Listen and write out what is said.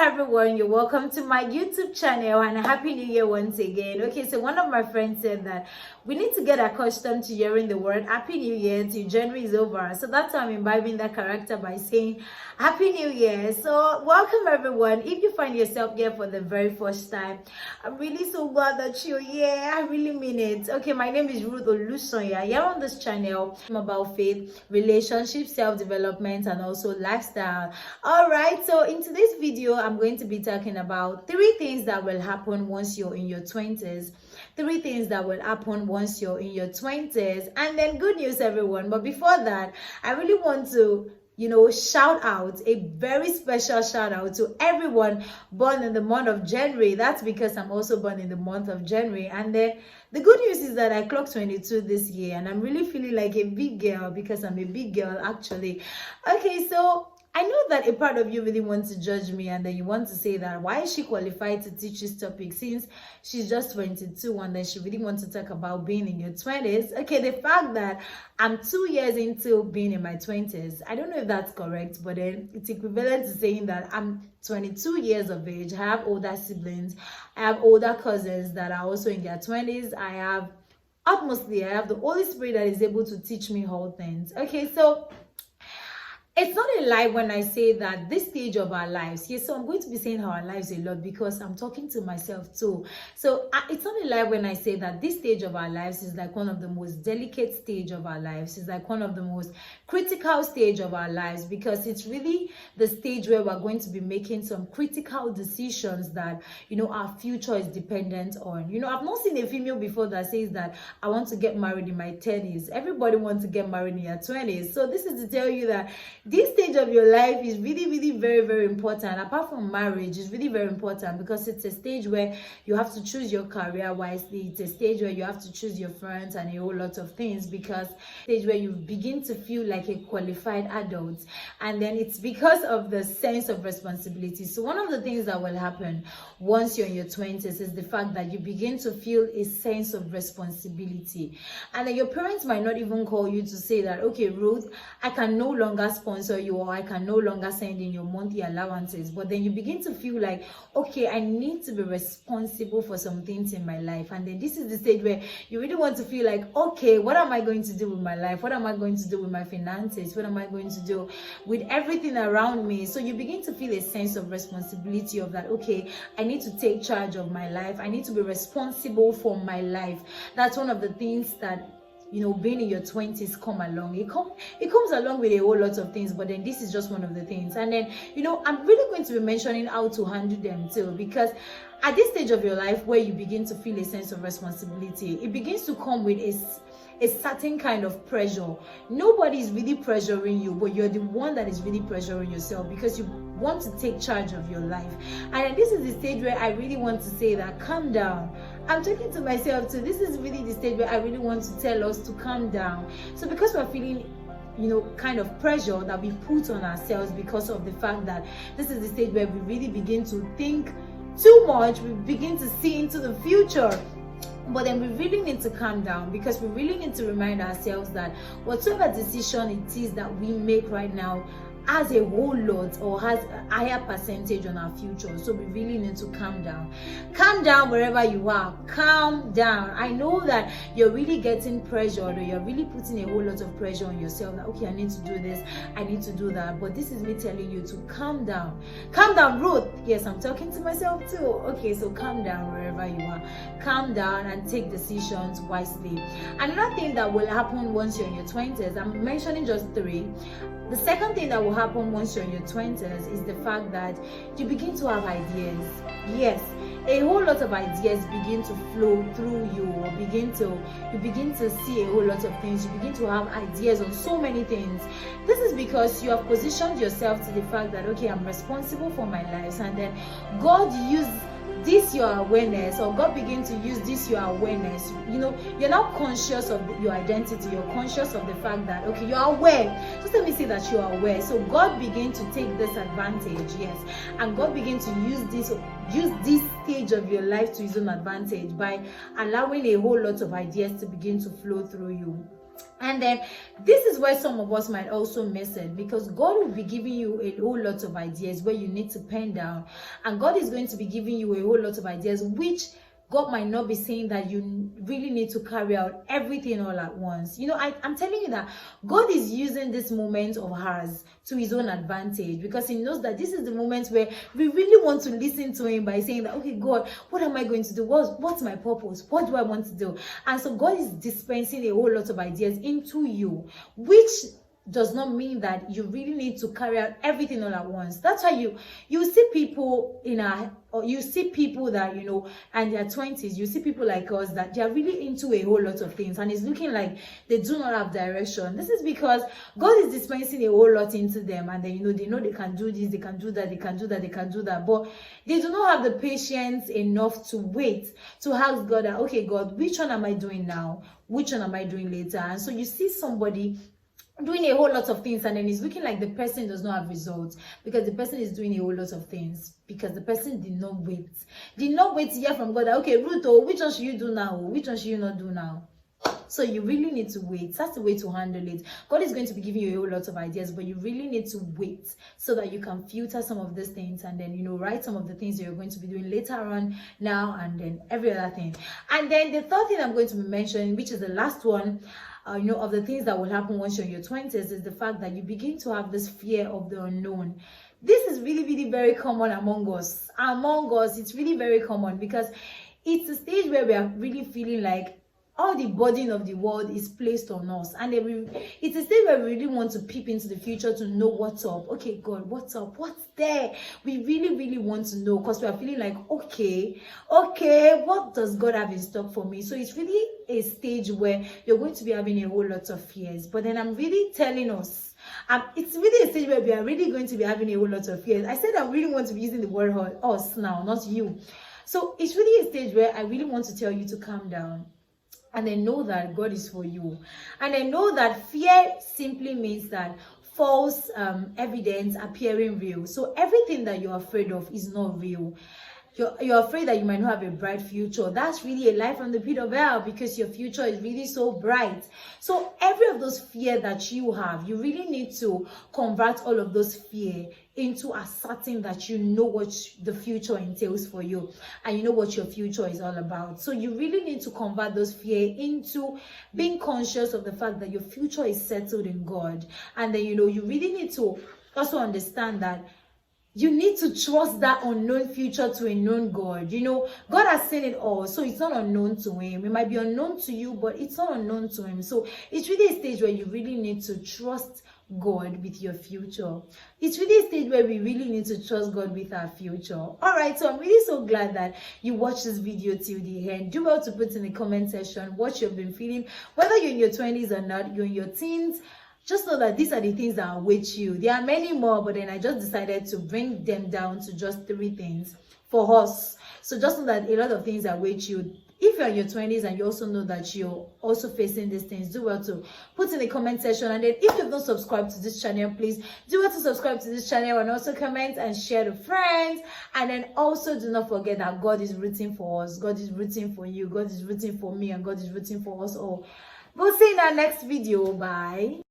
everyone, you're welcome to my YouTube channel and happy new year once again. Okay, so one of my friends said that we need to get accustomed to hearing the word happy new year till January is over, so that's why I'm imbibing that character by saying happy new year. So welcome everyone. If you find yourself here for the very first time, I'm really so glad that you're here. I really mean it. Okay, my name is Ruth Olusonya. Here on this channel I'm about faith, relationships, self-development, and also lifestyle. All right, so in today's video I'm going to be talking about 3 things that will happen once you're in your 20s. 3 things that will happen once you're in your 20s, and then good news everyone. But before that, I really want to shout out a very special shout out to everyone born in the month of January. That's because I'm also born in the month of January. And then the good news is that I clocked 22 this year, and I'm really feeling like a big girl because I'm a big girl actually. Okay, so I know that a part of you really wants to judge me, and then you want to say that why is she qualified to teach this topic since she's just 22, and then she really wants to talk about being in your 20s. Okay, the fact that I'm 2 years into being in my 20s, I don't know if that's correct, but then it's equivalent to saying that I'm 22 years of age. I have older siblings, I have older cousins that are also in their 20s. I have the Holy Spirit that is able to teach me all things. Okay, so it's not a lie when I say that this stage of our lives, yes, so I'm going to be saying our lives a lot because I'm talking to myself too. So it's not a lie when I say that this stage of our lives is like one of the most delicate stage of our lives. It's like one of the most critical stage of our lives because it's really the stage where we're going to be making some critical decisions that, our future is dependent on. I've not seen a female before that says that I want to get married in my 30s. Everybody wants to get married in their 20s. So this is to tell you that this stage of your life is really very, very important. Apart from marriage, it's really very important because it's a stage where you have to choose your career wisely. It's a stage where you have to choose your friends and a whole lot of things, because stage where you begin to feel like a qualified adult. And then it's because of the sense of responsibility. So one of the things that will happen once you're in your 20s is the fact that you begin to feel a sense of responsibility. And then your parents might not even call you to say that, okay, Ruth, I can no longer sponsor you, or I can no longer send in your monthly allowances. But then you begin to feel like, okay, I need to be responsible for some things in my life. And then this is the stage where you really want to feel like, okay, what am I going to do with my life? What am I going to do with my finances? What am I going to do with everything around me? So you begin to feel a sense of responsibility of that, okay, I need to take charge of my life. I need to be responsible for my life. That's one of the things that being in your 20s come along. It comes along with a whole lot of things, but then this is just one of the things. And then I'm really going to be mentioning how to handle them too, because at this stage of your life where you begin to feel a sense of responsibility, it begins to come with a certain kind of pressure. Nobody is really pressuring you, but you're the one that is really pressuring yourself because you want to take charge of your life. And this is the stage where I really want to say that calm down. I'm talking to myself too. This is really the stage where I really want to tell us to calm down. So because we're feeling kind of pressure that we put on ourselves because of the fact that this is the stage where we really begin to think too much, we begin to see into the future. But then we really need to calm down, because we really need to remind ourselves that whatever decision it is that we make right now has a whole lot or has a higher percentage on our future. So we really need to calm down. Calm down wherever you are. Calm down. I know that you're really getting pressured, or you're really putting a whole lot of pressure on yourself that, okay, I need to do this, I need to do that. But this is me telling you to calm down. Calm down, Ruth. Yes, I'm talking to myself too. Okay, so calm down wherever you are. Calm down and take decisions wisely. Another thing that will happen once you're in your 20s, I'm mentioning just 3. The second thing that will happen once you're in your 20s is the fact that you begin to have ideas. Yes, a whole lot of ideas begin to flow through you, or you begin to see a whole lot of things. You begin to have ideas on so many things. This is because you have positioned yourself to the fact that, okay, I'm responsible for my life, and then God used this your awareness, or God begin to use this your awareness. You're now conscious of your identity. You're conscious of the fact that, okay, you're aware. Just let me say that you are aware. So God begin to take this advantage, yes, and God begin to use this stage of your life to his own advantage by allowing a whole lot of ideas to begin to flow through you. And then this is where some of us might also miss it, because God will be giving you a whole lot of ideas where you need to pen down, and God is going to be giving you a whole lot of ideas which God might not be saying that you really need to carry out everything all at once. I'm telling you that God is using this moment of ours to his own advantage, because he knows that this is the moment where we really want to listen to him by saying that, okay, God, what am I going to do? What's my purpose? What do I want to do? And so God is dispensing a whole lot of ideas into you, which does not mean that you really need to carry out everything all at once. That's why you see people you see people that, and their 20s, you see people like us that they are really into a whole lot of things, and it's looking like they do not have direction. This is because God is dispensing a whole lot into them, and then they know they can do this, they can do that, they can do that, they can do that, but they do not have the patience enough to wait to ask God that, okay, God, which one am I doing now? Which one am I doing later? And so you see somebody doing a whole lot of things, and then it's looking like the person does not have results, because the person is doing a whole lot of things, because the person did not wait to hear from God that, okay, Ruth, which one should you do now? Which one should you not do now? So you really need to wait. That's the way to handle it. God is going to be giving you a whole lot of ideas, but you really need to wait so that you can filter some of these things, and then write some of the things that you're going to be doing later on, now, and then every other thing. And then the third thing I'm going to be mentioning, which is the last one, of the things that will happen once you're in your 20s, is the fact that you begin to have this fear of the unknown. This is really, really very common among us. It's really very common, because it's a stage where we are really feeling like all the burden of the world is placed on us, and it's a stage where we really want to peep into the future to know what's up. Okay, God, what's up? What's there? We really, really want to know, because we are feeling like, okay, what does God have in stock for me? So it's really a stage where you're going to be having a whole lot of fears. But then I'm really telling us, it's really a stage where we are really going to be having a whole lot of fears. I said I really want to be using the word us now, not you. So it's really a stage where I really want to tell you to calm down, and then know that God is for you. And I know that fear simply means that false evidence appearing real. So everything that you're afraid of is not real. You're afraid that you might not have a bright future. That's really a lie from the pit of hell, because your future is really so bright. So every of those fear that you have, you really need to convert all of those fear into asserting that you know what the future entails for you, and you know what your future is all about. So you really need to convert those fear into being conscious of the fact that your future is settled in God. And then you really need to also understand that you need to trust that unknown future to a known God. God has seen it all, so it's not unknown to him. It might be unknown to you, but it's not unknown to him. So it's really a stage where you really need to trust God with your future. It's really a stage where we really need to trust God with our future. All right, so I'm really so glad that you watched this video till the end. Do well to put in the comment section what you've been feeling, whether you're in your 20s or not, you're in your teens. Just know that these are the things that await you. There are many more, but then I just decided to bring them down to just 3 things for us. So just know that a lot of things await you. If you're in your 20s and you also know that you're also facing these things, do well to put in the comment section. And then if you've not subscribed to this channel, please do well to subscribe to this channel, and also comment and share to friends. And then also do not forget that God is rooting for us. God is rooting for you. God is rooting for me, and God is rooting for us all. We'll see you in our next video. Bye.